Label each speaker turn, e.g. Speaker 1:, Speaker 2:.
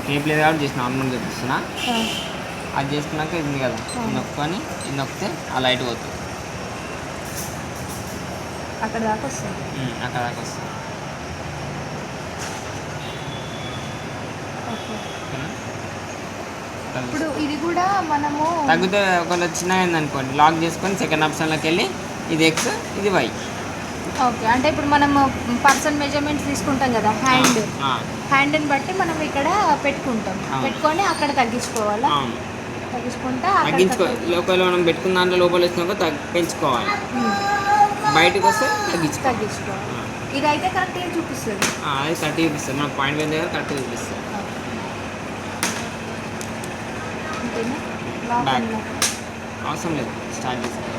Speaker 1: Tape లేదు కాబట్టి just నార్మల్గా చూపిస్తున్నా. అది చేసుకున్నాక ఇది ఉంది కదా, నొక్కొని ఇది నొక్కితే ఆ లైట్ పోతుంది,
Speaker 2: అక్కడ దాకా వస్తుంది.
Speaker 1: అక్కడ దాకా వస్తుంది.
Speaker 2: ఇప్పుడు ఇది కూడా మనము
Speaker 1: తగ్గితే ఒకవేళ చిన్న అయిందనుకోండి, లాక్ చేసుకొని సెకండ్ ఆప్షన్లోకి వెళ్ళి ఇది ఎక్స్ ఇది వై.
Speaker 2: ఓకే, అంటే ఇప్పుడు మనం పర్సన్ మెజర్మెంట్స్ తీసుకుంటాం కదా, హ్యాండ్ని బట్టి మనం ఇక్కడ పెట్టుకుంటాం, పెట్టుకొని అక్కడ తగ్గించుకోవాలా? తగ్గించుకుంటా
Speaker 1: ఒకవేళ మనం పెట్టుకున్న దాంట్లో లోపల వచ్చినాక పెంచుకోవాలి, బయటకు వస్తే తగ్గించుకోవాలి.
Speaker 2: ఇది అయితే కరెక్ట్గా చూపిస్తుంది,
Speaker 1: అది కరెక్ట్ చూపిస్తుంది, మన పాయింట్ పోయిన దగ్గర కరెక్ట్ చూపిస్తుంది. అవసరం లేదు, స్టార్ట్ చేస్తాం.